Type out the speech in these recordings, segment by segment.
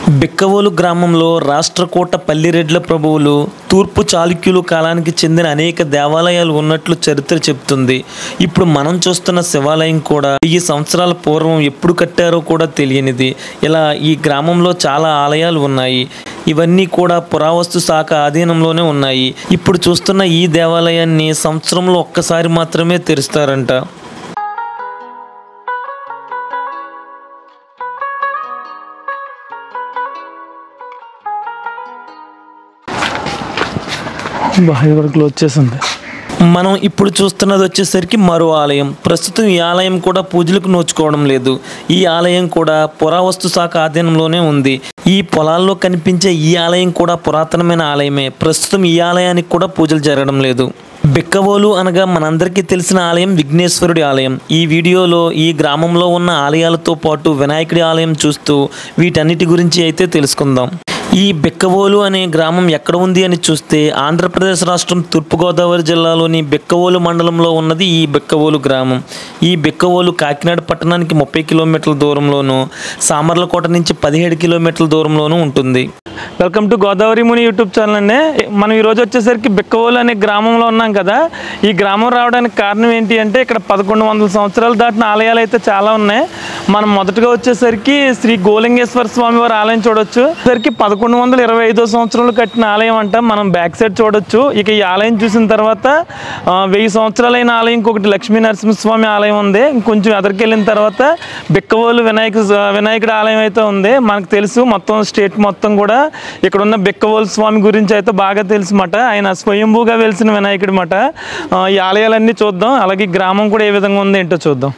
బిక్కవోలు గ్రామంలో రాష్ట్రకూట పల్లిరెడ్ల ప్రభువులు తూర్పు చాళుక్యులు కాలానికి చెందిన అనేక దేవాలయాలు ఉన్నట్లు చరిత్ర చెబుతుంది. ఇప్పుడు మనం చూస్తున్న శివాలయం కూడా 1000 సంవత్సరాల పూర్వం ఎప్పుడు కట్టారో కూడా తెలియనిది. ఇలా ఈ గ్రామంలో చాలా ఆలయాలు ఉన్నాయి. ఇవన్నీ కూడా పురావస్తు శాఖ ఆధీనంలోనే ఉన్నాయి. ఇప్పుడు చూస్తున్న ఈ దేవాలయాన్ని సంవత్సరంలో ఒక్కసారి మాత్రమే తెరుస్తారంట. మనం ఇప్పుడు చూస్తున్నది వచ్చేసరికి మరో ఆలయం. ప్రస్తుతం ఈ ఆలయం కూడా పూజలకు నోచుకోవడం లేదు. ఈ ఆలయం కూడా పురావస్తు శాఖ ఆధీనంలోనే ఉంది. ఈ పొలాల్లో కనిపించే ఈ ఆలయం కూడా పురాతనమైన ఆలయమే. ప్రస్తుతం ఈ ఆలయానికి కూడా పూజలు జరగడం లేదు. బిక్కవోలు అనగా మనందరికీ తెలిసిన ఆలయం విఘ్నేశ్వరుడి ఆలయం. ఈ వీడియోలో ఈ గ్రామంలో ఉన్న ఆలయాలతో పాటు వినాయకుడి ఆలయం చూస్తూ వీటన్నిటి గురించి అయితే తెలుసుకుందాం. ఈ బిక్కవోలు అనే గ్రామం ఎక్కడ ఉంది అని చూస్తే ఆంధ్రప్రదేశ్ రాష్ట్రం తూర్పుగోదావరి జిల్లాలోని బిక్కవోలు మండలంలో ఉన్నది ఈ బిక్కవోలు గ్రామం. ఈ బిక్కవోలు కాకినాడ పట్టణానికి 30 కిలోమీటర్ల దూరంలోనూ, సామర్లకోట నుంచి 17 కిలోమీటర్ల దూరంలోనూ ఉంటుంది. Welcome to Godavari Muni YouTube channel అండి. మనం ఈరోజు వచ్చేసరికి బిక్కవోలు అనే గ్రామంలో ఉన్నాం కదా. ఈ గ్రామం రావడానికి కారణం ఏంటి అంటే ఇక్కడ 1100 సంవత్సరాలు దాటిన ఆలయాలు అయితే చాలా ఉన్నాయి. మనం మొదటగా వచ్చేసరికి శ్రీ గోలింగేశ్వర స్వామి వారి ఆలయం చూడొచ్చు. సరికి 1125 సంవత్సరంలో కట్టిన ఆలయం అంట. మనం బ్యాక్ సైడ్ చూడొచ్చు. ఇక ఈ ఆలయం చూసిన తర్వాత 1000 సంవత్సరాలైన ఆలయం ఇంకొకటి లక్ష్మీ నరసింహస్వామి ఆలయం ఉంది. ఇంకొంచెం ఎదరికెళ్ళిన తర్వాత బిక్కవోలు వినాయకుడి ఆలయం అయితే ఉంది. మనకు తెలుసు మొత్తం స్టేట్ మొత్తం కూడా ఇక్కడ ఉన్న బిక్కవోలు స్వామి గురించి అయితే బాగా తెలుసు మాట. ఆయన స్వయంభూగా వెలిసిన వినాయకుడి మాట. ఈ ఆలయాలన్నీ చూద్దాం. అలాగే గ్రామం కూడా ఏ విధంగా ఉంది ఏంటో చూద్దాం.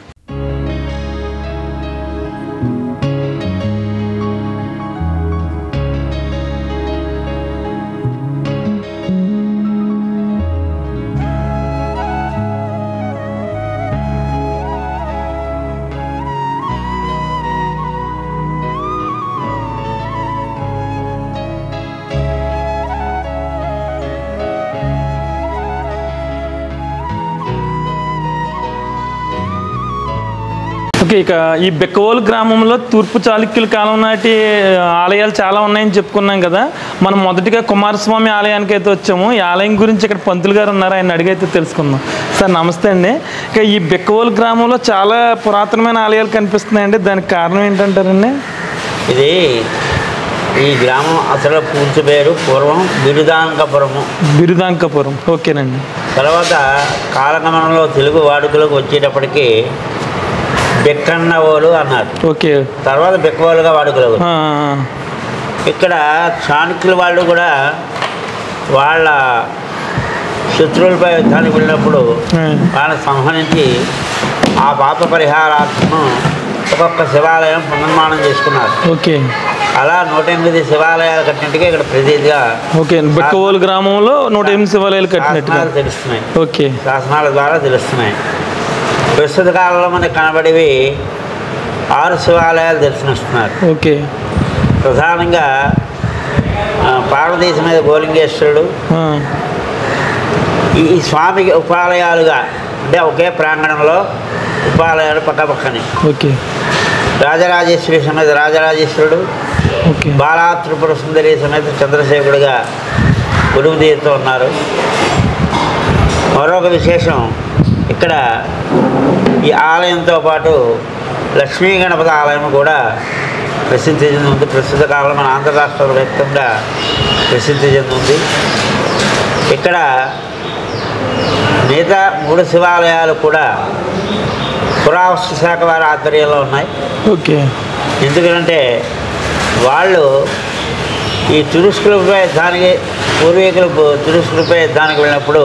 ఓకే, ఇక ఈ బిక్కవోలు గ్రామంలో తూర్పు చాళుక్యుల కాలం నాటి ఆలయాలు చాలా ఉన్నాయని చెప్పుకున్నాం కదా. మనం మొదటిగా కుమారస్వామి ఆలయానికి అయితే వచ్చాము. ఈ ఆలయం గురించి ఇక్కడ పంతులు గారు ఉన్నారు, ఆయన అడిగైతే తెలుసుకుందాం. సార్ నమస్తే అండి. ఇక ఈ బిక్కవోలు గ్రామంలో చాలా పురాతనమైన ఆలయాలు కనిపిస్తున్నాయండి. దానికి కారణం ఏంటంటారండి? ఇది ఈ గ్రామం అసలు పూర్తి పేరు పూర్వం బిరుదాంకపురం. ఓకేనండి. తర్వాత కాలగమనంలో తెలుగు వాడుకలోకి వచ్చేటప్పటికి బిక్కన్నవోలు అన్నారు. ఓకే. తర్వాత బిక్కవోలుగా వాడుకలో. ఇక్కడ చాణక్యుల వాళ్ళు కూడా వాళ్ళ శత్రువులపై యుద్ధానికి వెళ్ళినప్పుడు వాళ్ళని సంహరించి ఆ పాప పరిహారార్థం ఒక్కొక్క శివాలయం పునర్నిర్మాణం చేసుకున్నారు. ఓకే. అలా 108 శివాలయాలు కట్టినట్టుగా ఇక్కడ ప్రసిద్ధిగా. ఓకే. బిక్కవోలు గ్రామంలో 108 శివాలయాలు కట్టినట్టుగా తెలుస్తున్నాయి. ఓకే. శాసనాల ద్వారా తెలుస్తున్నాయి. ప్రస్తుత కాలంలో మనకు కనబడేవి 6 శివాలయాలు దర్శనిస్తున్నారు. ఓకే. ప్రధానంగా పార్వతీశ మీద గోలింగేశ్వరుడు, ఈ స్వామికి ఉపాలయాలుగా అంటే ఒకే ప్రాంగణంలో ఉపాలయాలు పక్కపక్కనే. ఓకే. రాజరాజేశ్వరి సమేత రాజరాజేశ్వరుడు, బాలా త్రిపుర సుందరి సమేత చంద్రశేఖరుడుగా కొలువు తీరుతూ ఉన్నారు. మరొక విశేషం, ఇక్కడ ఈ ఆలయంతో పాటు లక్ష్మీ గణపతి ఆలయం కూడా ప్రసిద్ధి చెంది. ప్రస్తుత కాలంలో మన ఆంధ్ర రాష్ట్ర వ్యాప్తంగా ప్రసిద్ధి చెంది. ఇక్కడ మిగతా 3 శివాలయాలు కూడా పురావస్తు శాఖ వారి ఆధ్వర్యంలో ఉన్నాయి. ఓకే. ఎందుకంటే వాళ్ళు ఈ తురుష్కులపై యుద్ధానికి పూర్వీకులు తురుష్కులపై యుద్ధానికి వెళ్ళినప్పుడు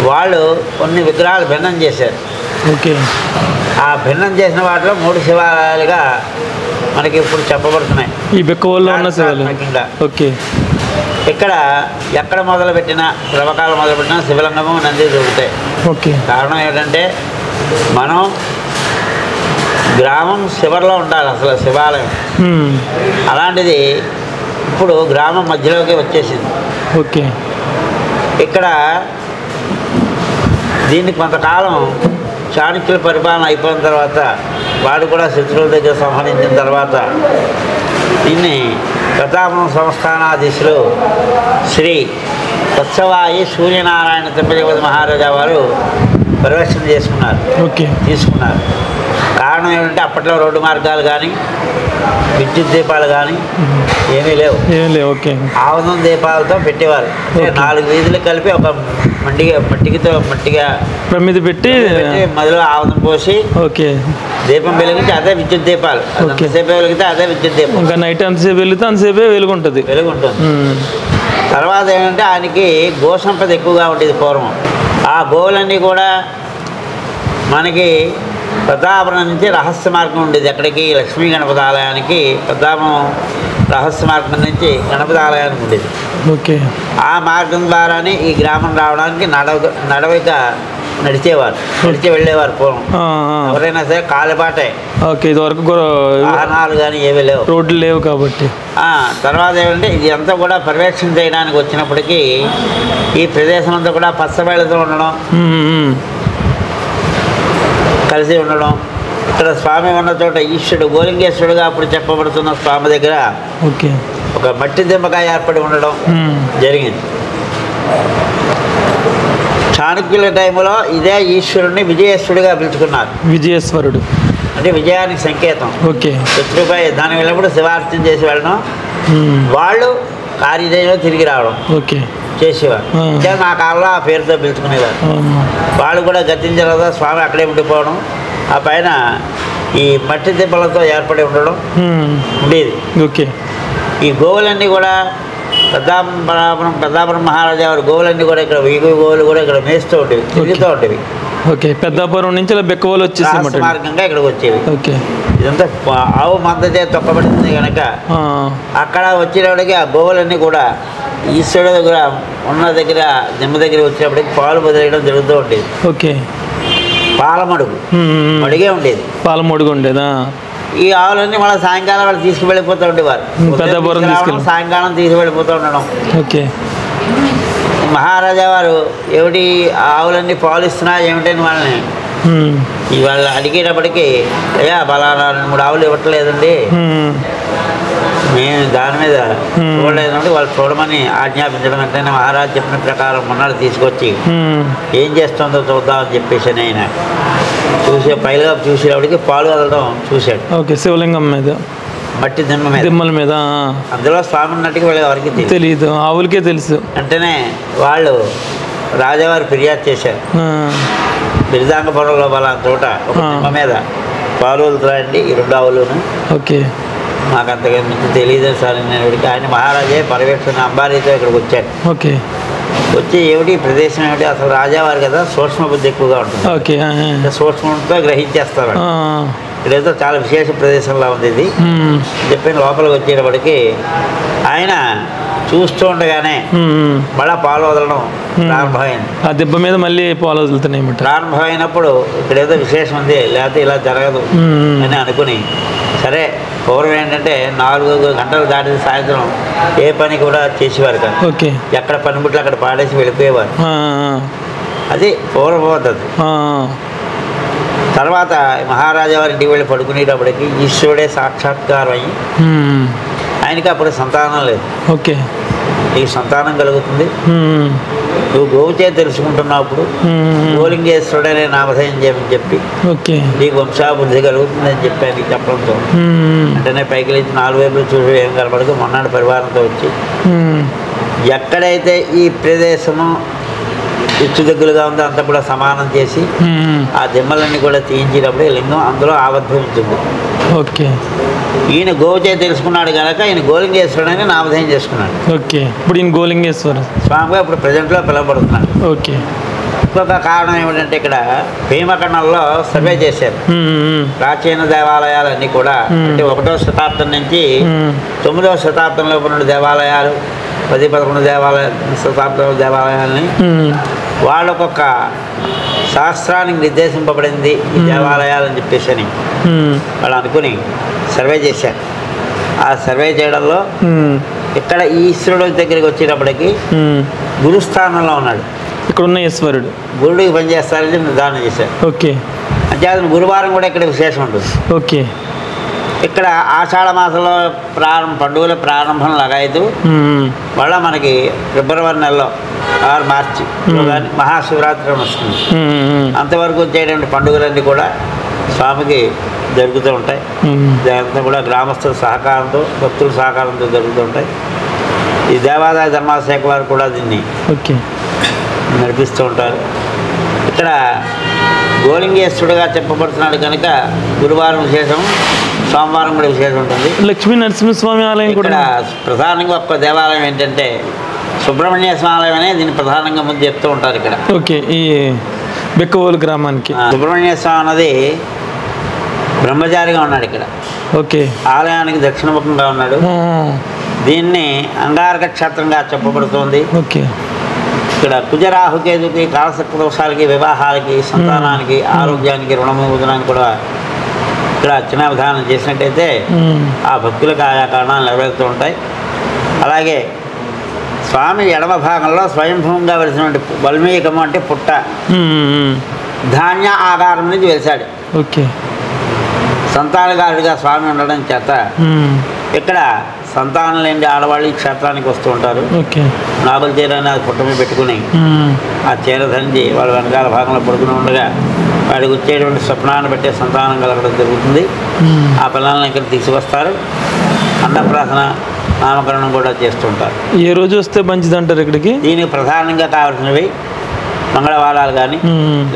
వాళ్ళు కొన్ని విగ్రహాలు భిన్నం చేశారు. ఓకే. ఆ భిన్నం చేసిన వాటిలో 3 శివాలయాలుగా మనకి ఇప్పుడు చెప్పబడుతున్నాయి ఈ బిక్కవోలులో ఉన్న శివాలయం. ఓకే. ఇక్కడ ఎక్కడ మొదలుపెట్టినా ప్రవకాలు మొదలుపెట్టినా శివలింగము నంది దొరుకుతాయి. ఓకే. కారణం ఏంటంటే మనం గ్రామం శివర్లో ఉండాలి అసలు శివాలయం. అలాంటిది ఇప్పుడు గ్రామం మధ్యలోకి వచ్చేసింది. ఓకే. ఇక్కడ దీన్ని కొంతకాలం చాణక్యుల పరిపాలన అయిపోయిన తర్వాత వాడు కూడా శత్రువుల దగ్గర సంహరించిన తర్వాత దీన్ని ప్రతాపం సంస్థానాధీశులు శ్రీ ఉత్సవాయి సూర్యనారాయణ తిరుపతి మహారాజా వారు పరిరక్షణ చేసుకున్నారు, తీసుకున్నారు. కారణం ఏమిటంటే అప్పట్లో రోడ్డు మార్గాలు కానీ విద్యుత్ దీపాలు కానీ ఏమీ లేవు. ఆవదం దీపాలతో పెట్టేవారు. 4 వీధులు కలిపి ఒక మట్టిగా ప్రమిది పెట్టి మధ్యలో ఆవదం పోసి దీపం వెలిగించి అదే విద్యుత్ దీపాలు. అంతసేపు వెలిగితే అదే విద్యుత్ దీపం. ఇంకా నైట్ అంతసేపు వెలిగితే అంతసేపే వెలుగుంటుంది. తర్వాత ఏంటంటే ఆయనకి గో సంపద ఎక్కువగా ఉండేది పూర్వం. ఆ గోవులన్నీ కూడా మనకి ప్రతాపం నుంచి రహస్య మార్గం ఉండేది. ఎక్కడికి? లక్ష్మీ గణపతి ఆలయానికి. ప్రతాపం రహస్య మార్గం నుంచి గణపతి ఆలయానికి ఉండేది. ఆ మార్గం ద్వారానే ఈ గ్రామం రావడానికి నడిచి వెళ్ళేవారు పూర్వం. ఎవరైనా సరే కాలిబాటే, వాహనాలు కానీ ఏమీ లేవు, రోడ్లు లేవు కాబట్టి. తర్వాత ఏమంటే ఇది అంతా కూడా పర్యవేక్షణ చేయడానికి వచ్చినప్పటికీ ఈ ప్రదేశం అంతా కూడా పచ్చబయలతో ఉండడం, కలిసి ఉండడం. ఇక్కడ స్వామి ఉన్న చోట ఈశ్వరుడు గోలింగేశ్వరుడుగా అప్పుడు చెప్పబడుతున్న స్వామి దగ్గర ఒక మట్టి దిమ్మకాయ ఏర్పడి ఉండడం జరిగింది. చాణక్యుల టైంలో ఇదే ఈశ్వరుడిని విజయేశ్వరుడిగా పిలుచుకున్నారు. విజయేశ్వరుడు అంటే విజయానికి సంకేతం. శత్రుపై దాని వెళ్ళినప్పుడు శివార్చన చేసి వెళ్ళడం, వాళ్ళు కార్యదయంలో తిరిగి రావడం చేసేవారు. నా కాలంలో ఆ పేరుతో పిలుచుకునేవారు. వాళ్ళు కూడా గతించిన తర్వాత స్వామి అక్కడే ఉండిపోవడం, ఆ పైన ఈ మట్టి దిబ్బలతో ఏర్పడి ఉండడం ఉండేది. ఈ గోవులన్నీ కూడా పెద్దాపురం మహారాజా వారి గోవులన్నీ కూడా ఇక్కడ 1000 గోవులు కూడా ఇక్కడ మేస్తూ ఉండేవి, తిరుగుతూ ఉండేవి. పెద్దాపురం నుంచి బెక్కవోలు వచ్చేసి మార్గంగా ఇక్కడికి వచ్చేవి. ఇదంతా ఆవు మద్దతే తొక్కబడుతుంది కనుక అక్కడ వచ్చేటప్పటికి ఆ గోవులన్నీ కూడా ఈశ్వరుడు దగ్గర ఉన్న దగ్గర దిమ్మ దగ్గర వచ్చినప్పటికి పాలు వదిలేయడం జరుగుతూ ఉండేది. పాలమడుగు మడిగే ఉండేది, పాలమడుగు ఉండేదా. ఈ ఆవులన్నీ మళ్ళీ సాయంకాలం వాళ్ళు తీసుకువెళ్ళిపోతూ ఉండేవారు. సాయంకాలం తీసుకువెళ్ళిపోతూ ఉండడం. మహారాజా వారు ఏమిటి ఆవులన్నీ పాలు ఇస్తున్నా ఏమిటని వాళ్ళని వాళ్ళు అడిగేటప్పటికి అయ్యా బలానా 2-3 ఆవులు ఇవ్వట్లేదండి, మేము దాని మీద చూడలేదంటే వాళ్ళు చూడమని ఆజ్ఞాపించడం. వెంటనే మహారాజు చెప్పిన ప్రకారం మొన్నలు తీసుకొచ్చి ఏం చేస్తుందో చూద్దామని చెప్పేసి ఆయన పైగా చూసేటప్పటికి పాలు వదలడం చూశాడు. శివలింగం మీద మట్టి దిమ్మల మీద అందులో స్వామి ఉన్నట్టుగా వీళ్ళ ఎవరికి తెలియదు, ఆవులకే తెలుసు. వెంటనే వాళ్ళు రాజావారు ఫిర్యాదు చేశారు. బిరుదాంగపురంలో వాళ్ళ చోట ఒక దిమ్మ మీద పాలు వదులుతారండి ఈ 2 ఆవులను. మాకు అంతగా మించి తెలియదు సార్ నేను. ఆయన మహారాజే పర్యవేక్షణ అంబారీతో ఇక్కడికి వచ్చాడు. వచ్చి ఏమిటి ప్రదేశం ఏమిటి, అసలు రాజావారు కదా సూక్ష్మ బుద్ధి ఎక్కువగా ఉంటుంది, సూక్ష్మంతో గ్రహించేస్తారు. ఇక్కడైతే చాలా విశేష ప్రదేశంలో ఉంది ఇది చెప్పిన లోపలికి వచ్చేటప్పటికి ఆయన చూస్తూ ఉండగానే మళ్ళా పాలు వదలడం ప్రారంభమైంది. ఆ దెబ్బ మీద మళ్ళీ పాలు వదులుతున్నాయి. ప్రారంభమైనప్పుడు ఇక్కడ ఏదో విశేషం ఉంది, లేకపోతే ఇలా జరగదు అని అనుకుని సరే పూర్వం ఏంటంటే 4 గంటలు దాటిన సాయంత్రం ఏ పని కూడా చేసేవారు కాదు. ఎక్కడ పనిముట్లు అక్కడ పాడేసి వెళ్ళిపోయేవారు. అది పూర్వ పద్ధతి. తర్వాత మహారాజా వారి ఇంటికి వెళ్ళి పడుకునేటప్పటికి ఈశ్వరుడే సాక్షాత్కారం అయ్యి ఆయనకి అప్పుడు సంతానం లేదు. నీకు సంతానం కలుగుతుంది, నువ్వు గోవుచే తెలుసుకుంటున్నప్పుడు గోలింగేశ్వరుడనే నామధేయం చేయమని చెప్పి నీకు వంశాభివృద్ధి కలుగుతుందని చెప్పి ఆయనకి చెప్పడంతో వెంటనే పైకి లేచి 4 వైపులు చూసి ఏం కనపడదు మొన్నటి పరివారంతో వచ్చి ఎక్కడైతే ఈ ప్రదేశము ఇచ్చు దగ్గరగా ఉందో అంతా కూడా సమానం చేసి ఆ దిమ్మలన్నీ కూడా తీయించేటప్పుడు లింగం అందులో ఆవిర్భవించింది. ఈయన గోవుచే తెలుసుకున్నాడు కనుక ఈయన గోలింగేశ్వరుడని నామధేయం చేసుకున్నాడు. ఇప్పుడు ఈయన గోలింగేశ్వరుడు స్వామిగా ఇప్పుడు ప్రజెంట్లో పిలువబడుతున్నాడు. ఇంకొక కారణం ఏమిటంటే ఇక్కడ భీమకణంలో సర్వే చేశారు. ప్రాచీన దేవాలయాలన్నీ కూడా అంటే 1వ శతాబ్దం నుంచి 9వ శతాబ్దంలో ఉన్న దేవాలయాలు 10-11 శతాబ్దం దేవాలయాలని వాళ్ళకొక శాస్త్రానికి నిర్దేశింపబడింది ఈ దేవాలయాలని చెప్పేసి అని వాళ్ళు అనుకుని సర్వే చేశారు. ఆ సర్వే చేయడంలో ఇక్కడ ఈశ్వరుడు దగ్గరికి వచ్చేటప్పటికి గురుస్థానంలో ఉన్నాడు. ఇక్కడ ఉన్న ఈశ్వరుడు గురుడికి పనిచేస్తారని నిర్ధారణ చేశారు. అంటే అది గురువారం కూడా ఇక్కడ విశేషం ఉంటుంది. ఇక్కడ ఆషాఢ మాసంలో పండుగల ప్రారంభం లగాయదు. మళ్ళీ మనకి ఫిబ్రవరి నెలలో ఆరు మార్చి కానీ మహాశివరాత్రి వస్తుంది. అంతవరకు వచ్చేటువంటి పండుగలన్నీ కూడా స్వామికి జరుగుతూ ఉంటాయి. ఇదంతా కూడా గ్రామస్తుల సహకారంతో భక్తుల సహకారంతో జరుగుతూ ఉంటాయి. ఈ దేవాదాయ ధర్మాదాయ శాఖ వారు కూడా దీన్ని నడిపిస్తూ ఉంటారు. ఇక్కడ గోలింగేశ్వరుడుగా చెప్పబడుతున్నాడు కనుక గురువారం విశేషం, సోమవారం కూడా విశేషం ఉంటుంది. లక్ష్మీ నరసింహస్వామి ఆలయం కూడా ప్రధానంగా ఒక్క దేవాలయం ఏంటంటే సుబ్రహ్మణ్య స్వామి ఆలయం అనే దీన్ని ప్రధానంగా ముందు చెప్తూ ఉంటారు ఇక్కడ. ఓకే, ఈ బెక్కవోలు గ్రామానికి సుబ్రహ్మణ్య స్వామి అన్నది బ్రహ్మచారిగా ఉన్నాడు ఇక్కడ. ఓకే, ఆలయానికి దక్షిణముఖంగా ఉన్నాడు. దీన్ని అంగారక క్షేత్రంగా చెప్పబడుతోంది. ఓకే, ఇక్కడ కుజరాహుకేతుకి, కాలసర్ప దోషాలకి, వివాహాలకి, సంతానానికి, ఆరోగ్యానికి, రుణమోదనానికి కూడా ఇక్కడ అర్చనా విధానం చేసినట్టయితే ఆ భక్తులకు ఆయా కారణాలు నెరవేరుతూ ఉంటాయి. అలాగే స్వామి ఎడమ భాగంలో స్వయంభూంగా వెలిసినటువంటి వల్మీకము అంటే పుట్ట, ధాన్య ఆకారం నుంచి వెలిశాడు. ఓకే, సంతానగారుడిగా స్వామి ఉండడం చేత ఇక్కడ సంతానం లేని ఆడవాళ్ళు ఈ క్షేత్రానికి వస్తూ ఉంటారు. నాగుల చీర అనేది పుట్ట మీద పెట్టుకుని ఆ చీర ధరించి వాళ్ళ వెనకాల భాగంలో పడుకుని ఉండగా వాడికి వచ్చేటువంటి స్వప్నాన్ని బట్టే సంతానం కలగడం జరుగుతుంది. ఆ పిల్లల్ని ఇక్కడ తీసుకొస్తారు. అన్నప్రాసన, నామకరణం కూడా చేస్తుంటారు. ఏ రోజు వస్తే మంచిది అంటారు ఇక్కడికి? దీనికి ప్రధానంగా కావాల్సినవి మంగళవారాలు కానీ,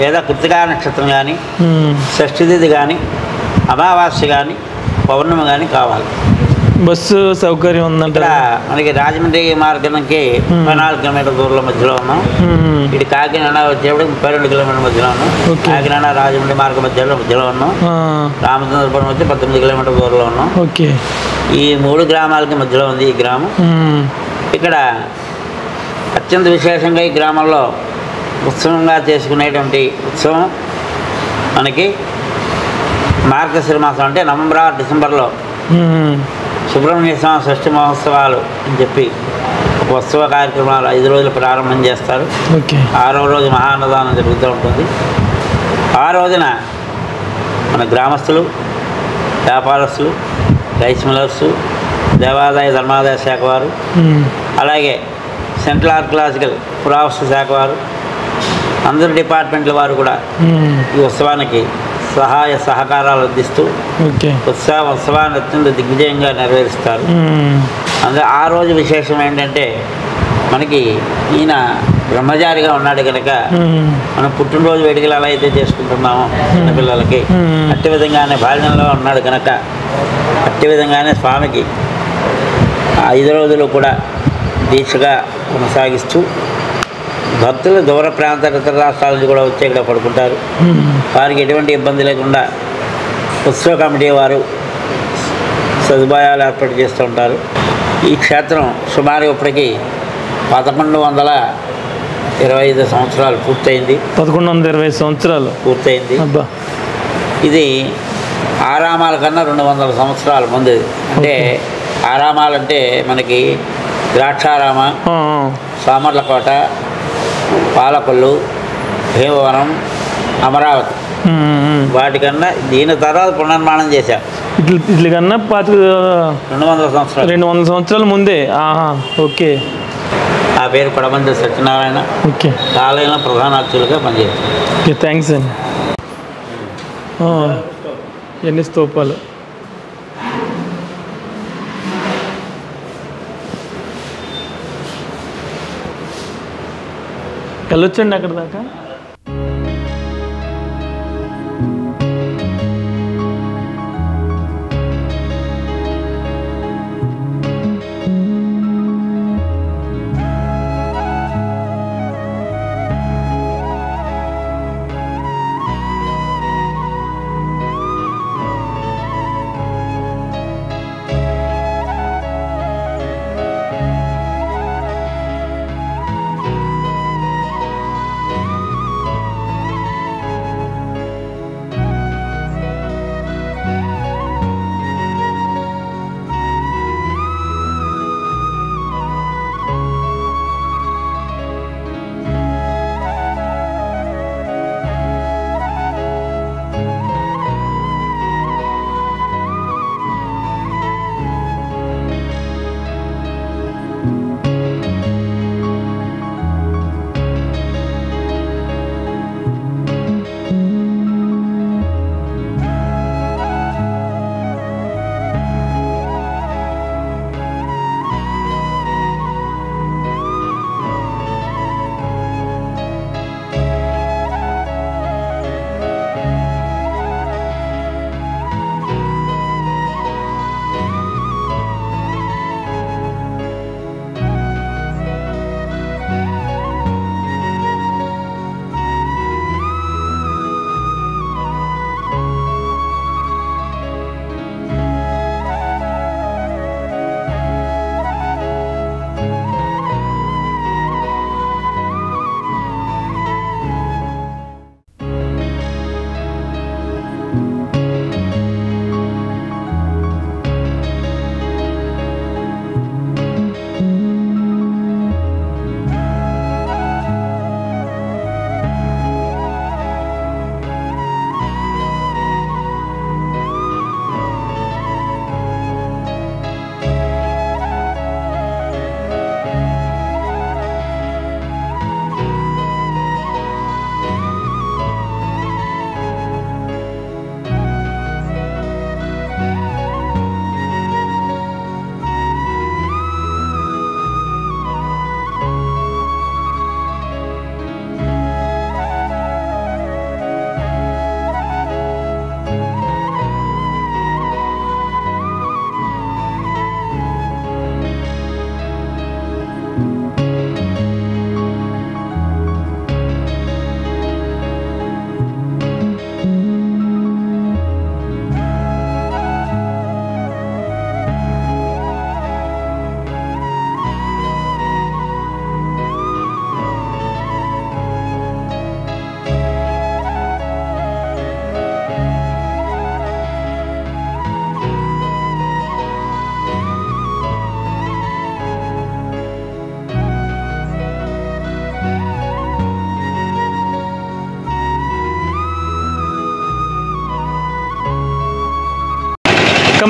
లేదా కృతికా నక్షత్రం కానీ, షష్ఠి తిథి కానీ, అమావాస్య కానీ, పౌర్ణమి కానీ కావాలి. బస్సు సౌకర్యం ఉందంట. మనకి రాజమండ్రి మార్గానికి 14 కిలోమీటర్ల దూరంలో మధ్యలో ఉన్నాం. ఇటు కాకినాడ వచ్చేప్పుడు 32 కిలోమీటర్ల మధ్యలో ఉన్నాం. కాకినాడ రాజమండ్రి మార్గం మధ్యలో ఉన్నాం. రామచంద్రపురం వచ్చి 19 కిలోమీటర్ల దూరంలో ఉన్నాం. ఈ 3 గ్రామాలకి మధ్యలో ఉంది ఈ గ్రామం. ఇక్కడ అత్యంత విశేషంగా ఈ గ్రామంలో ఉత్సవంగా చేసుకునేటువంటి ఉత్సవం మనకి మార్గశిర మాసం అంటే నవంబర్ డిసెంబర్లో సుబ్రహ్మణ్య స్వామి షష్ఠి మహోత్సవాలు అని చెప్పి ఒక ఉత్సవ కార్యక్రమాలు 5 రోజులు ప్రారంభం చేస్తారు. 6వ రోజు మహాన్నదానం జరుగుతూ ఉంటుంది. ఆ రోజున మన గ్రామస్తులు, వ్యాపారస్తులు, రైస్ మిల్లర్స్, దేవాదాయ ధర్మాదాయ శాఖ వారు, అలాగే సెంట్రల్ ఆర్కియలాజికల్ పురావస్తు శాఖ వారు, అందరు డిపార్ట్మెంట్ల వారు కూడా ఈ ఉత్సవానికి సహాయ సహకారాలు అందిస్తూ ఉత్సవాన్ని అత్యంత దిగ్విజయంగా నెరవేరుస్తారు. అందులో ఆ రోజు విశేషం ఏంటంటే మనకి ఈయన బ్రహ్మచారిగా ఉన్నాడు కనుక మనం పుట్టినరోజు వేడుకలు ఎలా అయితే చేసుకుంటున్నామో చిన్నపిల్లలకి అట్టి విధంగానే బాల్యంలో ఉన్నాడు కనుక అట్టి విధంగానే స్వామికి 5 రోజులు కూడా దీక్షగా కొనసాగిస్తూ భక్తులు దూర ప్రాంత ఇతర రాష్ట్రాల నుంచి కూడా వచ్చి ఇక్కడ పడుకుంటారు. వారికి ఎటువంటి ఇబ్బంది లేకుండా ఉత్సవ కమిటీ వారు సదుపాయాలు ఏర్పాటు చేస్తూ ఉంటారు. ఈ క్షేత్రం సుమారు ఇప్పటికీ 1125 సంవత్సరాలు పూర్తయింది. 1120 సంవత్సరాలు పూర్తయింది. ఇది ఆరామాల కన్నా 200 సంవత్సరాల ముందు. అంటే ఆరామాలంటే మనకి ద్రాక్షారామ, సామర్లకోట, పాలకొల్లు, భీమవరం, అమరావతి వాటికన్నా దీని తర్వాత పునర్నిర్మాణం చేశారు. ఇట్ల కన్నా 200 సంవత్సరాలు 200 సంవత్సరాల ముందే. ఓకే. ఆ పేరు కొడబంది సత్యనారాయణ. ఓకే. ఆలయంలో ప్రధాన అర్చకులుగా పనిచేస్తారు. ఓకే, థ్యాంక్స్ అండి. ఎన్ని స్తూపాలు. వెళ్ళొచ్చండి అక్కడ దాకా.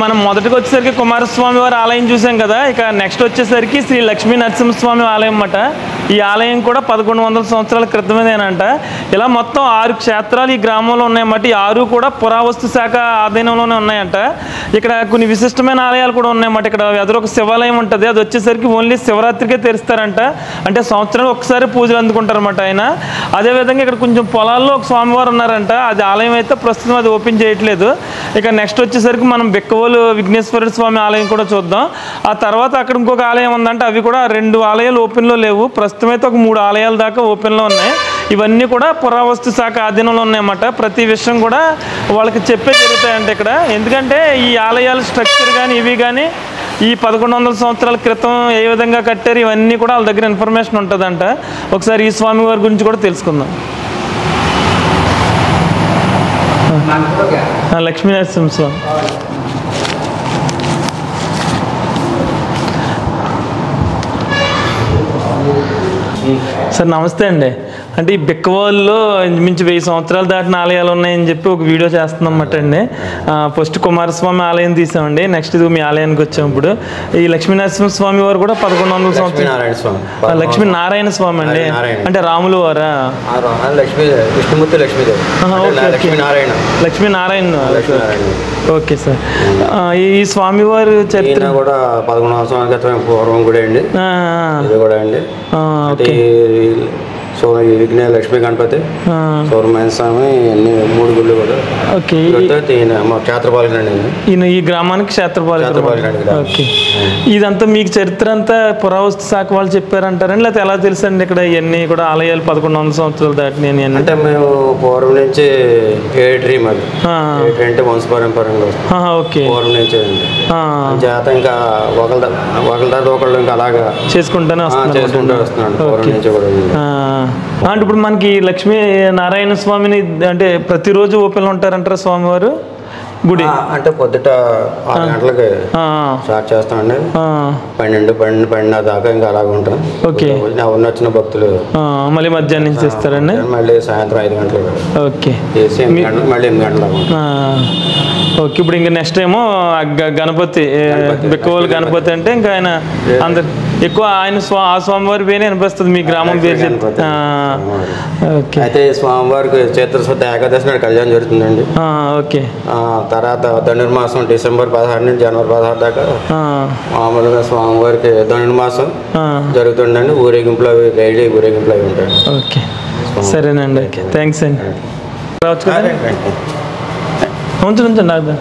మనం మొదటికి వచ్చేసరికి కుమారస్వామి వారి ఆలయం చూసాం కదా. ఇక నెక్స్ట్ వచ్చేసరికి శ్రీ లక్ష్మీ నరసింహస్వామి ఆలయం అన్నమాట. ఈ ఆలయం కూడా 1100 సంవత్సరాల క్రితమేనంట. ఇలా మొత్తం 6 క్షేత్రాలు ఈ గ్రామంలో ఉన్నాయన్నమాట. ఈ 6 కూడా పురావస్తు శాఖ ఆధీనంలోనే ఉన్నాయంట. ఇక్కడ కొన్ని విశిష్టమైన ఆలయాలు కూడా ఉన్నాయన్నమాట. ఇక్కడ ఎదురొక శివాలయం ఉంటుంది, అది వచ్చేసరికి ఓన్లీ శివరాత్రికే తెరుస్తారంట. అంటే సంవత్సరానికి ఒకసారి పూజలు అందుకుంటారన్నమాట ఆయన. అదేవిధంగా ఇక్కడ కొంచెం పొలాల్లో ఒక స్వామివారు ఉన్నారంట, అది ఆలయం అయితే ప్రస్తుతం అది ఓపెన్ చేయట్లేదు. ఇక నెక్స్ట్ వచ్చేసరికి మనం బిక్కవోలు విఘ్నేశ్వర స్వామి ఆలయం కూడా చూద్దాం. ఆ తర్వాత అక్కడ ఇంకొక ఆలయం ఉందంటే అవి కూడా 2 ఆలయాలు ఓపెన్లో లేవు. ప్రస్తుతం అయితే ఒక 3 ఆలయాల దాకా ఓపెన్లో ఉన్నాయి. ఇవన్నీ కూడా పురావస్తు శాఖ ఆధీనంలో ఉన్నాయన్నమాట. ప్రతి విషయం కూడా వాళ్ళకి చెప్పే జరుగుతాయంట ఇక్కడ. ఎందుకంటే ఈ ఆలయాల స్ట్రక్చర్ కానీ ఇవి కానీ ఈ 1100 సంవత్సరాల క్రితం ఏ విధంగా కట్టారు ఇవన్నీ కూడా వాళ్ళ దగ్గర ఇన్ఫర్మేషన్ ఉంటుందంట. ఒకసారి ఈ స్వామి వారి గురించి కూడా తెలుసుకుందాం. లక్ష్మీ నరసింహ స్వామి సార్ నమస్తే అండి. అంటే ఈ బిక్కవాళ్ళలో ఇంచుమించు 1000 సంవత్సరాలు దాటిన ఆలయాలు ఉన్నాయని చెప్పి ఒక వీడియో చేస్తున్నామట అండి. ఫస్ట్ కుమారస్వామి ఆలయం తీసామండి, నెక్స్ట్ ఇది మీ ఆలయానికి వచ్చాం. ఇప్పుడు ఈ లక్ష్మీనరసింహ స్వామి వారు కూడా 1100 సంవత్సరాలు లక్ష్మీ నారాయణ స్వామి అండి. అంటే రాములు వారా? లక్ష్మీనారాయణ. Okay sir. ఈ స్వామివారి చరిత్ర కూడా 1100 సంవత్సరాల పూర్వం కూడా అండి. ఇది కూడా అండి. సో ఈ విఘ్న లక్ష్మీ గణపతి, సౌరమైన స్వామి, అన్ని 3 గుళ్ళు కూడా. ఓకే. మా క్షేత్రపాలకుడు ఈయన ఈ గ్రామానికి క్షేత్రపాలకుడు. ఓకే. ఇదంతా మీకు చరిత్ర అంతా పురావస్తు శాఖ వాళ్ళు చెప్పారంటారండి, లేకపోతే ఎలా తెలుసండి ఇక్కడ ఇవన్నీ కూడా ఆలయాలు 1100 సంవత్సరాలు దాటినాయి అని? అంటే మేము పూర్వం నుంచి ఏట్రీ మరి అంటే వంశపారంపర్యంగా ఓకే పూర్వం నుంచి చేత ఇంకా ఒకళ్ళ తర్వాత ఒకళ్ళు ఇంకా అలాగా చేసుకుంటూనే వస్తున్నాడు పూర్వం నుంచి కూడా. అంటే ఇప్పుడు మనకి లక్ష్మీ నారాయణ స్వామిని అంటే ప్రతిరోజు ఓపెన్ ఉంటారంటారా స్వామివారు గుడి? అంటే పొద్దుట 6 గంటలకి స్టార్ట్ చేస్తామండి, 12 దాకా ఇంకా అలాగే ఉంటాం. ఓకే. ఎవరిని వచ్చిన భక్తులు మళ్ళీ మధ్యాహ్నం నుంచి చేస్తారండి, మళ్ళీ సాయంత్రం 5 గంటలకు. ఓకే. చేసి మళ్ళీ 8 గంటలకు. ఓకే. ఇప్పుడు ఇంకా నెక్స్ట్ ఏమో గణపతి, బిక్కవోలు గణపతి అంటే ఇంకా ఆయన అందరు ఎక్కువ ఆయన ఆ స్వామివారి పేరు అనిపిస్తుంది మీ గ్రామం పేరు చెప్తే. ఓకే. అయితే స్వామివారికి చైత్రశుద్ధ ఏకాదశి నాడు కళ్యాణం జరుగుతుందండి. ఓకే. తర్వాత ధనుర్మాసం డిసెంబర్ 16 నుంచి జనవరి 16 దాకా మామూలుగా స్వామివారికి ధనుర్మాసం జరుగుతుందండి. ఊరేగింపులు అవి డైలీ ఊరేగింపులు అవి ఉంటాయి. ఓకే సరేనండి. ఓకే థ్యాంక్స్ అండి. రావచ్చు కదా? ఉంచండి నాకు.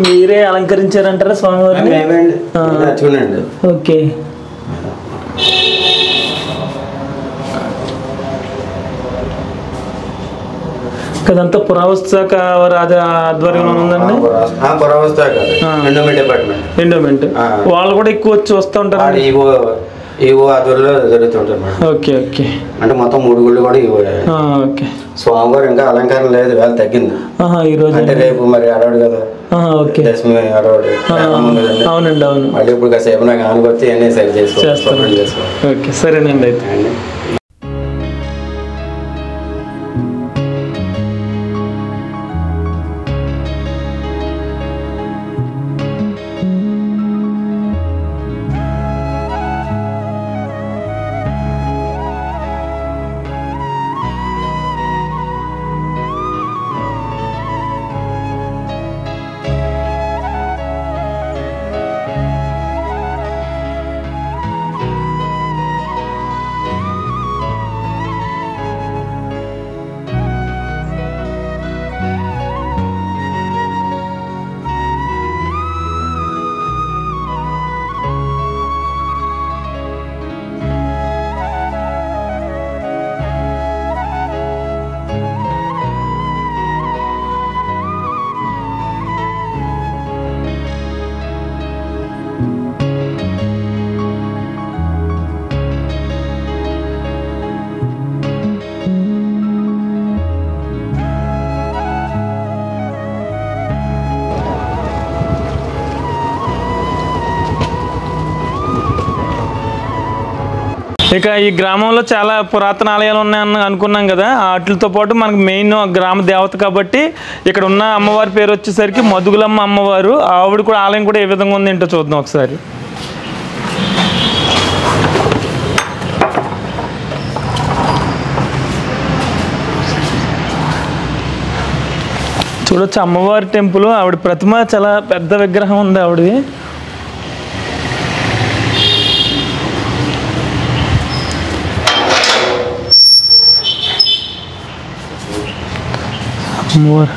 మీరే అలంకరించారంటారా స్వామివారిని? ఓకే. కదంతా పురావస్తు శాఖ వారి ఆధ్వర్యంలో ఉందండి. ఎండోమెంట్ వాళ్ళు కూడా ఎక్కువ వచ్చి వస్తూ ఉంటారు. ఈవో ఆధ్వర్యంలో జరుగుతుంటారు. ఓకే. ఓకే. అంటే మొత్తం 3 గుళ్ళు కూడా ఈవో. ఓకే. స్వామివారు ఇంకా అలంకారం లేదు, వేళ తగ్గింది ఈ రోజు. అంటే రేపు మరి అడవాడు కదా. ఓకే. దశమి అడవాడు. అవునండి అవును. మళ్ళీ ఇప్పుడు కాసేపు నాకు ఆనుకొచ్చి అన్నీ సరి చేస్తాను. ఓకే సరేనండి అయితే. ఇక ఈ గ్రామంలో చాలా పురాతన ఆలయాలు ఉన్నాయని అనుకున్నాం కదా, వాటితో పాటు మనకు మెయిన్ గ్రామ దేవత కాబట్టి ఇక్కడ ఉన్న అమ్మవారి పేరు వచ్చేసరికి మదుగులమ్మ అమ్మవారు. ఆవిడ కూడా ఆలయం కూడా ఏ విధంగా ఉంది ఏంటో చూద్దాం ఒకసారి. చూడొచ్చు అమ్మవారి టెంపుల్. ఆవిడ ప్రతిమ చాలా పెద్ద విగ్రహం ఉంది ఆవిడది. అమ్మవారు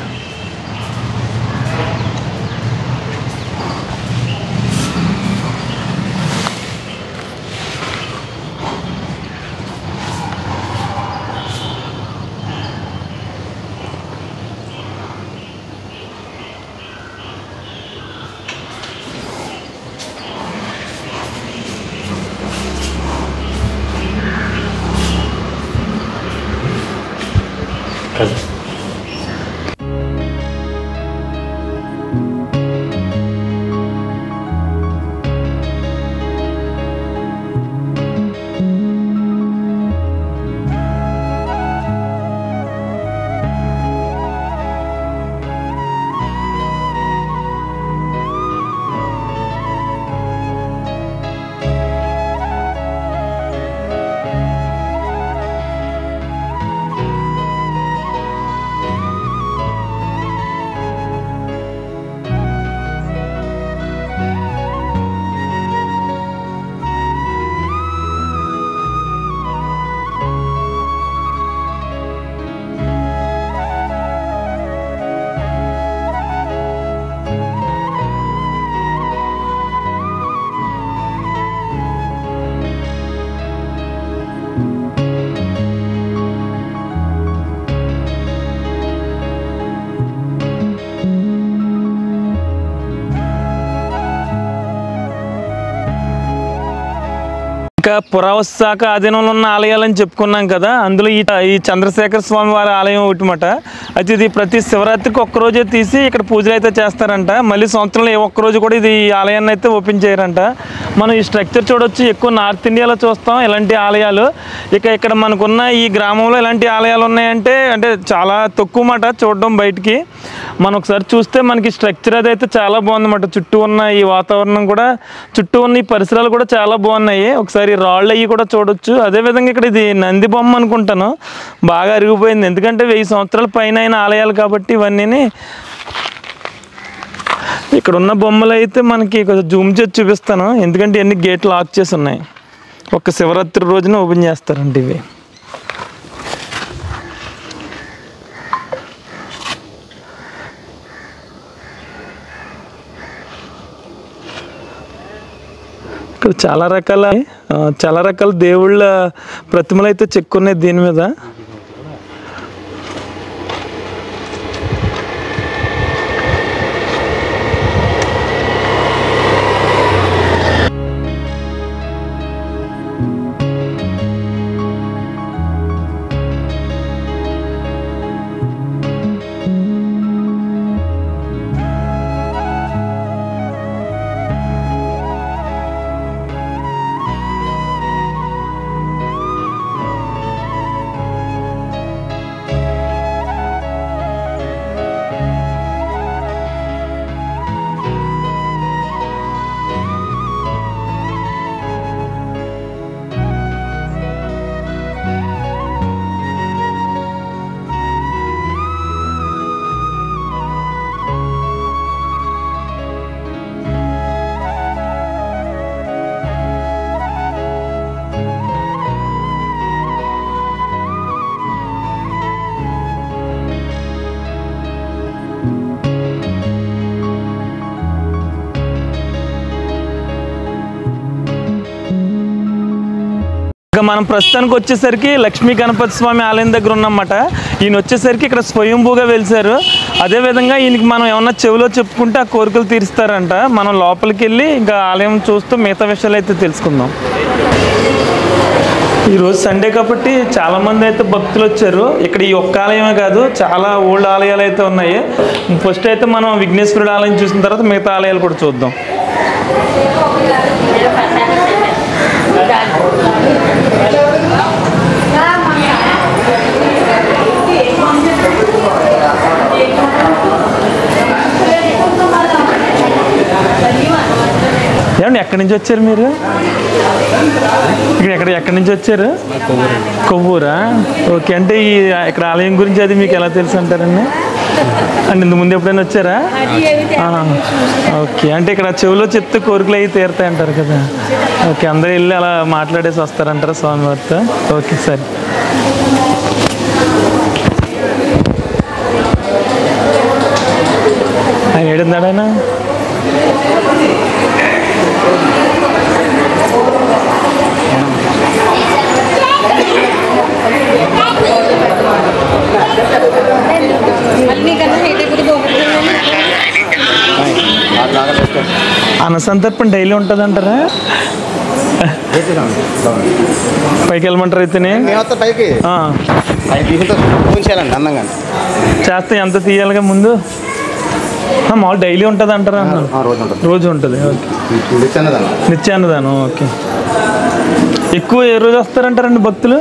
ఇంకా పురావస్తు శాఖ ఆధీనంలో ఉన్న ఆలయాలని చెప్పుకున్నాం కదా, అందులో ఈ చంద్రశేఖర స్వామి వారి ఆలయం ఒకటిమాట. అయితే ఇది ప్రతి శివరాత్రికి ఒక్కరోజే తీసి ఇక్కడ పూజలు అయితే చేస్తారంట. మళ్ళీ సంవత్సరంలో ఏ ఒక్కరోజు కూడా ఇది ఈ ఆలయాన్ని అయితే ఓపెన్ చేయరంట. మనం ఈ స్ట్రక్చర్ చూడొచ్చు, ఎక్కువ నార్త్ ఇండియాలో చూస్తాం ఇలాంటి ఆలయాలు. ఇక ఇక్కడ మనకున్న ఈ గ్రామంలో ఇలాంటి ఆలయాలు ఉన్నాయంటే అంటే చాలా తక్కువ మాట చూడడం బయటికి. మనం ఒకసారి చూస్తే మనకి స్ట్రక్చర్ అదైతే చాలా బాగుందన్నమాట. చుట్టూ ఉన్న ఈ వాతావరణం కూడా, చుట్టూ ఉన్న ఈ పరిసరాలు కూడా చాలా బాగున్నాయి. ఒకసారి రాళ్ళు అవి కూడా చూడొచ్చు. అదేవిధంగా ఇక్కడ ఇది నంది బొమ్మ అనుకుంటాను, బాగా అరిగిపోయింది. ఎందుకంటే 1000 సంవత్సరాల పైన అయిన ఆలయాలు కాబట్టి ఇవన్నీ. ఇక్కడ ఉన్న బొమ్మలు అయితే మనకి కొంచెం జూమ్ చేసి చూపిస్తాను, ఎందుకంటే ఇవన్నీ గేట్లు లాక్ చేసి ఉన్నాయి. ఒక శివరాత్రి రోజున ఓపెన్ చేస్తారండి ఇవి. ఇక్కడ చాలా రకాల దేవుళ్ళ ప్రతిమలు అయితే చెక్కున్నాయి దీని మీద. మనం ప్రస్తుతానికి వచ్చేసరికి లక్ష్మీ గణపతి స్వామి ఆలయం దగ్గర ఉన్నమాట. ఈయన వచ్చేసరికి ఇక్కడ స్వయంభూగా వెలిసారు. అదేవిధంగా ఈయనకి మనం ఏమన్నా చెవిలో చెప్పుకుంటే ఆ కోరికలు తీరుస్తారంట. మనం లోపలికి వెళ్ళి ఇంకా ఆలయం చూస్తూ మిగతా విషయాలు అయితే తెలుసుకుందాం. ఈరోజు సండే కాబట్టి చాలామంది అయితే భక్తులు వచ్చారు. ఇక్కడ ఈ ఒక్క ఆలయమే కాదు, చాలా ఓల్డ్ ఆలయాలు అయితే ఉన్నాయి. ఫస్ట్ అయితే మనం విఘ్నేశ్వరుడు ఆలయం చూసిన తర్వాత మిగతా ఆలయాలు కూడా చూద్దాం. ఏమండి ఎక్కడి నుంచి వచ్చారు మీరు? ఎక్కడి నుంచి వచ్చారు? కొవ్వూరా? ఓకే. అంటే ఈ ఇక్కడ ఆలయం గురించి అది మీకు ఎలా తెలుసు అంటారండి? అంటే ఇంత ముందు ఎప్పుడైనా వచ్చారా? ఓకే. అంటే ఇక్కడ చెవిలో చెప్తే కోరికలు అవి తీరుతాయి అంటారు కదా. ఓకే. అందరూ వెళ్ళి అలా మాట్లాడేసి వస్తారంటారా స్వామివారితో? ఓకే సరే. ఆయన ఏడున్నాడు ఆయన? అన్నసంతర్పణ డైలీ ఉంటుంది అంటారా? పైకి వెళ్ళమంటారు అయితేనే చేస్తే ఎంత తీయాలిగా ముందు? మామూలు డైలీ ఉంటుంది అంటారా? రోజు ఉంటుంది. ఓకే. నిత్యాన్నదానం. ఓకే. ఎక్కువ ఏ రోజు వస్తారంటారండి భక్తులు?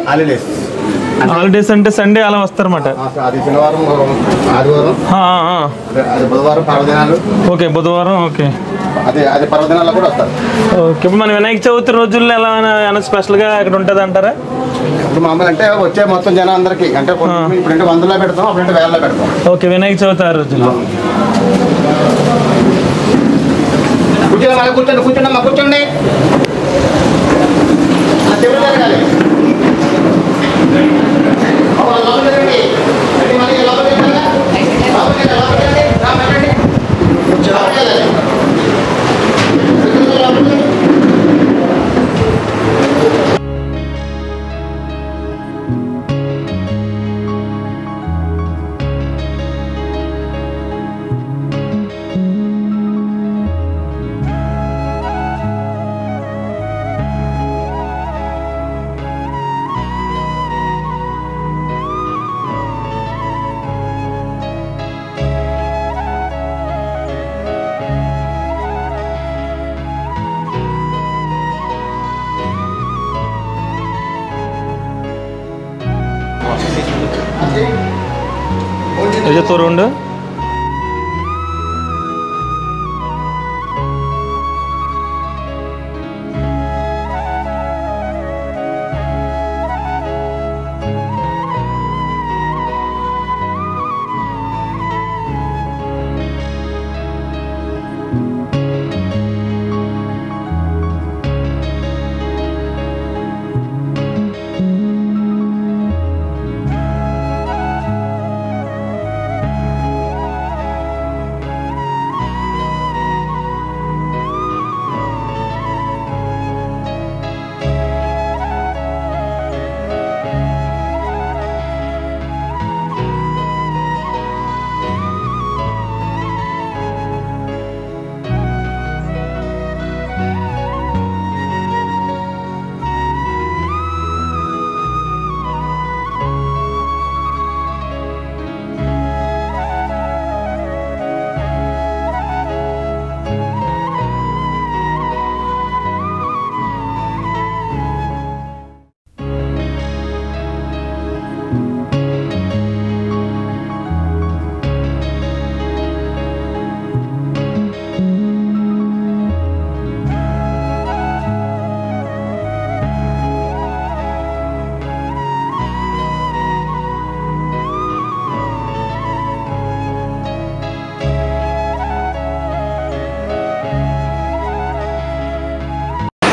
హాలిడేస్ అంటే సండే అలా వస్తారన్నమాట. ఓకే. బుధవారం. ఓకే. ఓకే. ఇప్పుడు మన వినాయక చవితి రోజుల్లో ఎలా ఏమైనా స్పెషల్గా ఇక్కడ ఉంటుంది అంటారా? మామూలు అంటే వచ్చే మొత్తం జనం అందరికి అంటే ఇప్పుడు వందలో పెడతాం, అప్పుడు వేలలో పెడతాం. ఓకే. వినాయక చవితి ఆ రోజుల్లో. కూర్చోండి కూర్చోండి కూర్చోండి. తోరుండు.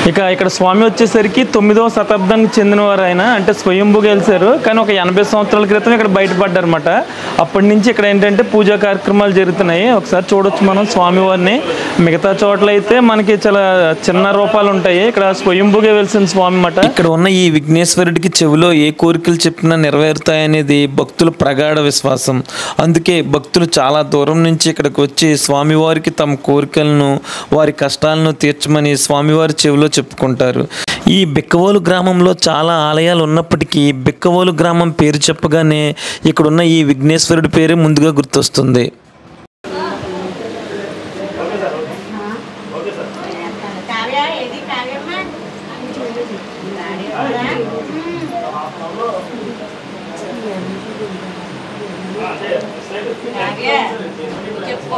ఇక ఇక్కడ స్వామి వచ్చేసరికి 9వ శతాబ్దానికి చెందినవారు ఆయన. అంటే స్వయంభూగా వెలిసారు, కానీ ఒక 80 సంవత్సరాల క్రితం ఇక్కడ బయటపడ్డారు అనమాట. అప్పటి నుంచి ఇక్కడ ఏంటంటే పూజా కార్యక్రమాలు జరుగుతున్నాయి. ఒకసారి చూడొచ్చు మనం స్వామివారిని. మిగతా చోట్ల అయితే మనకి చాలా చిన్న రూపాలు ఉంటాయి, ఇక్కడ స్వయంభూగా వెలిసిన స్వామి అన్నమాట. ఇక్కడ ఉన్న ఈ విఘ్నేశ్వరుడికి చెవిలో ఏ కోరికలు చెప్పినా నెరవేరుతాయనేది భక్తుల ప్రగాఢ విశ్వాసం. అందుకే భక్తులు చాలా దూరం నుంచి ఇక్కడికి వచ్చి స్వామివారికి తమ కోరికలను, వారి కష్టాలను తీర్చమని స్వామివారి చెవిలో చెప్పుకుంటారు. ఈ బిక్కవోలు గ్రామంలో చాలా ఆలయాలు ఉన్నప్పటికీ బిక్కవోలు గ్రామం పేరు చెప్పగానే ఇక్కడున్న ఈ విఘ్నేశ్వరుడి పేరే ముందుగా గుర్తొస్తుంది. చెప్పు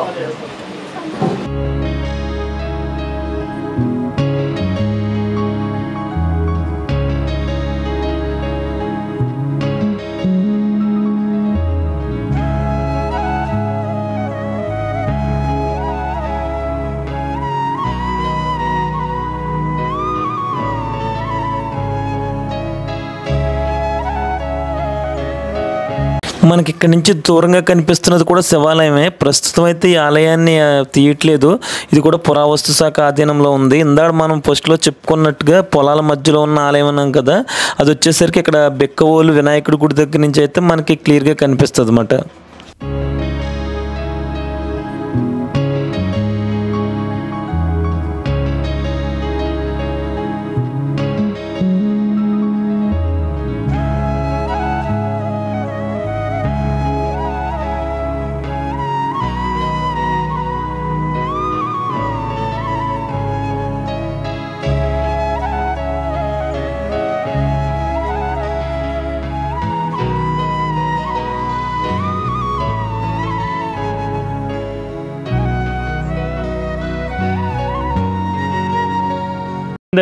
మనకి ఇక్కడ నుంచి దూరంగా కనిపిస్తున్నది కూడా శివాలయమే. ప్రస్తుతం అయితే ఈ ఆలయాన్ని తీయట్లేదు. ఇది కూడా పురావస్తు శాఖ ఆధీనంలో ఉంది. ఇందాక మనం ఫస్ట్లో చెప్పుకున్నట్టుగా పొలాల మధ్యలో ఉన్న ఆలయం అన్నాం కదా, అది వచ్చేసరికి ఇక్కడ బెక్కవోలు వినాయకుడి గుడి దగ్గర నుంచి అయితే మనకి క్లియర్గా కనిపిస్తుంది అన్నమాట.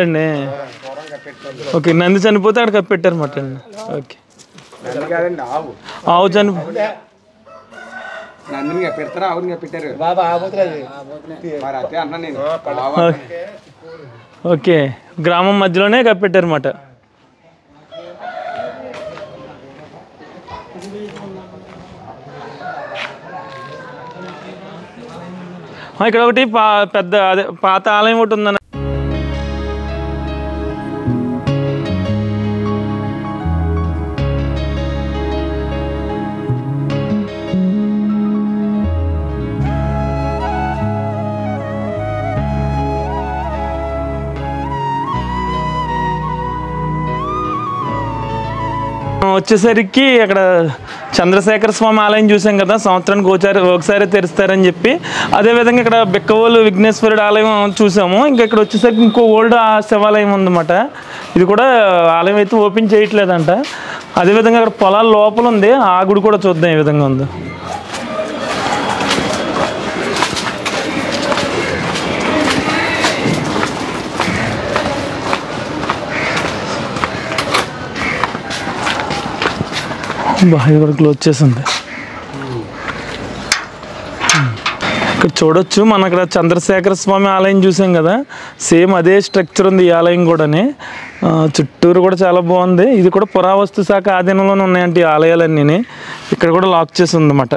అండి ఓకే, నంది చనిపోతే అక్కడ కప్పెట్టారు అన్నమాట అండి. ఓకే, ఆవు చనిపో ఓకే, గ్రామం మధ్యలోనే కప్పెట్టారు అన్నమాట. ఇక్కడ ఒకటి పెద్ద అదే పాత ఆలయం ఒకటి ఉందన్న. వచ్చేసరికి అక్కడ చంద్రశేఖర స్వామి ఆలయం చూసాం కదా, సంవత్సరానికి ఒకసారి తెరుస్తారని చెప్పి. అదేవిధంగా ఇక్కడ బెక్కవోలు విఘ్నేశ్వరుడు ఆలయం చూసాము. ఇంకా ఇక్కడ వచ్చేసరికి ఇంకో ఓల్డ్ శివాలయం ఉందన్నమాట. ఇది కూడా ఆలయం అయితే ఓపెన్ చేయట్లేదంట. అదేవిధంగా అక్కడ పొలాల లోపల ఉంది, ఆ గుడి కూడా చూద్దాం ఏ విధంగా ఉందో. బాగా కూడా క్లోజ్ చేసింది. ఇక్కడ చూడొచ్చు, మనం అక్కడ చంద్రశేఖర స్వామి ఆలయం చూసాం కదా, సేమ్ అదే స్ట్రక్చర్ ఉంది ఈ ఆలయం కూడానే. చుట్టూరు కూడా చాలా బాగుంది. ఇది కూడా పురావస్తు శాఖ ఆధీనంలోనే ఉన్నాయంటే ఈ ఆలయాలన్నీ. ఇక్కడ కూడా లాక్ చేసి ఉందన్నమాట.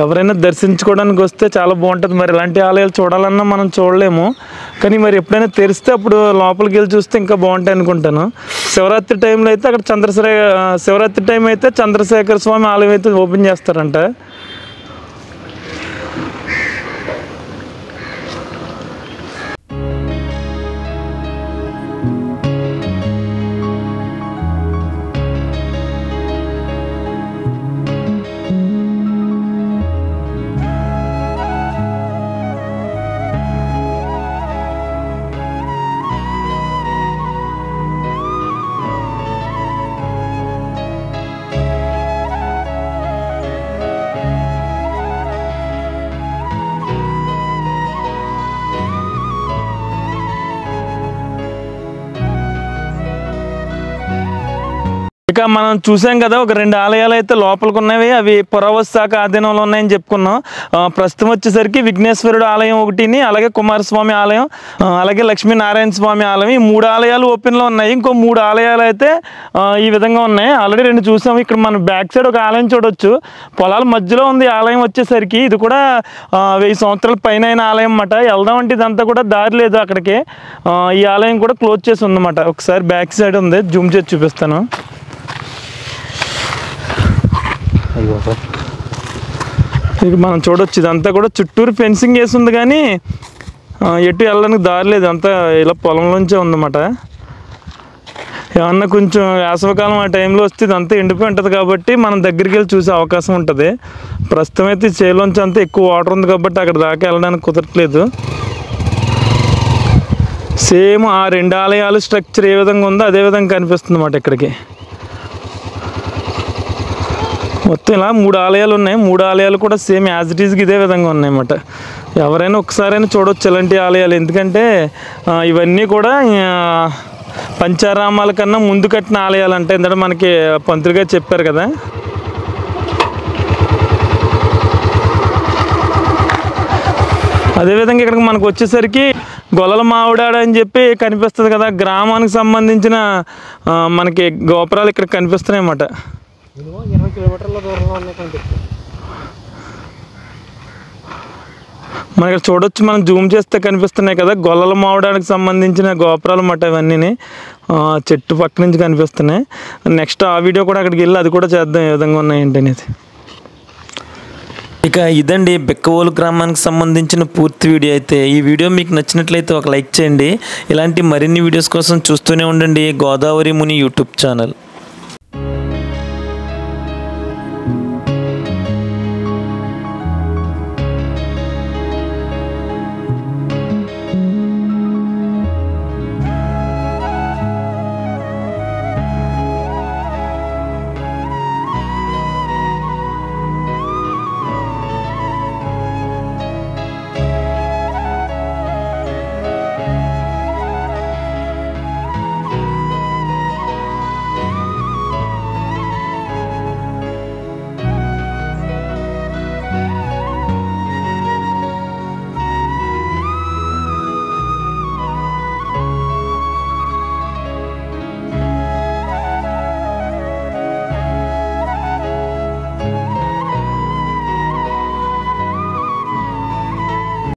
ఎవరైనా దర్శించుకోవడానికి వస్తే చాలా బాగుంటుంది. మరి ఇలాంటి ఆలయాలు చూడాలన్నా మనం చూడలేము, కానీ మరి ఎప్పుడైనా తెరిస్తే అప్పుడు లోపలికి వెళ్ళి చూస్తే ఇంకా బాగుంటాయి అనుకుంటాను. శివరాత్రి టైంలో అయితే అక్కడ శివరాత్రి టైం అయితే చంద్రశేఖర స్వామి ఆలయం అయితే ఓపెన్ చేస్తారంట. ఇక మనం చూసాం కదా, ఒక 2 ఆలయాలు అయితే లోపలికి ఉన్నవి. అవి పురావస్తు శాఖ ఆధీనంలో ఉన్నాయని చెప్పుకున్నాం. ప్రస్తుతం వచ్చేసరికి విఘ్నేశ్వరుడు ఆలయం ఒకటిని, అలాగే కుమారస్వామి ఆలయం, అలాగే లక్ష్మీనారాయణ స్వామి ఆలయం, ఈ 3 ఆలయాలు ఓపెన్లో ఉన్నాయి. ఇంకో 3 ఆలయాలు అయితే ఈ విధంగా ఉన్నాయి. ఆల్రెడీ 2 చూసాము. ఇక్కడ మనం బ్యాక్ సైడ్ ఒక ఆలయం చూడొచ్చు, పొలాల మధ్యలో ఉంది ఆలయం వచ్చేసరికి. ఇది కూడా 1000 సంవత్సరాల పైన అయిన ఆలయం అన్నమాట. వెళ్దామంటే ఇదంతా కూడా దారి లేదు అక్కడికి. ఈ ఆలయం కూడా క్లోజ్ చేసి ఉందన్నమాట. ఒకసారి బ్యాక్ సైడ్ ఉంది, జూమ్ చేసి చూపిస్తాను. ఇది మనం చూడొచ్చు, ఇదంతా కూడా చుట్టూరు ఫెన్సింగ్ వేసి ఉంది, కానీ ఎటు వెళ్ళడానికి దారి లేదు. అంతా ఇలా పొలంలోంచే ఉందన్నమాట. ఏమన్నా కొంచెం వేసవికాలం ఆ టైంలో వస్తే ఇదంతా ఎండిపోయి ఉంటుంది కాబట్టి మనం దగ్గరికి వెళ్ళి చూసే అవకాశం ఉంటుంది. ప్రస్తుతం అయితే చేలోంచి అంతా ఎక్కువ వాటర్ ఉంది కాబట్టి అక్కడ దాకా వెళ్ళడానికి కుదరట్లేదు. సేమ్ ఆ 2 ఆలయాలు స్ట్రక్చర్ ఏ విధంగా ఉందో అదే విధంగా కనిపిస్తుంది అన్నమాట ఇక్కడికి. మొత్తం ఇలా 3 ఆలయాలు ఉన్నాయి. 3 ఆలయాలు కూడా సేమ్ యాజ్ ఇట్ ఈజ్కి ఇదే విధంగా ఉన్నాయన్నమాట. ఎవరైనా ఒకసారైనా చూడవచ్చు ఇలాంటి ఆలయాలు. ఎందుకంటే ఇవన్నీ కూడా పంచారామాల కన్నా ముందు కట్టిన ఆలయాలు అంటే ఎందుకంటే మనకి పంతులుగా చెప్పారు కదా. అదేవిధంగా ఇక్కడికి మనకు వచ్చేసరికి గొల్లల మావిడాడ అని చెప్పి కనిపిస్తుంది కదా, గ్రామానికి సంబంధించిన మనకి గోపురాలు ఇక్కడ కనిపిస్తున్నాయి అన్నమాట. 20 కిలోమీటర్ల దూరంలో ఉన్నాయి కనిపిస్తుంది. మనం ఇక్కడ చూడొచ్చు, మనం జూమ్ చేస్తే కనిపిస్తున్నాయి కదా గొల్లల మావడానికి సంబంధించిన గోపురాలు మాట ఇవన్నీ చెట్టు పక్క నుంచి కనిపిస్తున్నాయి. నెక్స్ట్ ఆ వీడియో కూడా అక్కడికి వెళ్ళి అది కూడా చేద్దాం ఏ విధంగా ఉన్నాయంటే అనేది. ఇక ఇదండి బెక్కవోలు గ్రామానికి సంబంధించిన పూర్తి వీడియో అయితే. ఈ వీడియో మీకు నచ్చినట్లయితే ఒక లైక్ చేయండి. ఇలాంటి మరిన్ని వీడియోస్ కోసం చూస్తూనే ఉండండి గోదావరి ముని యూట్యూబ్ ఛానల్.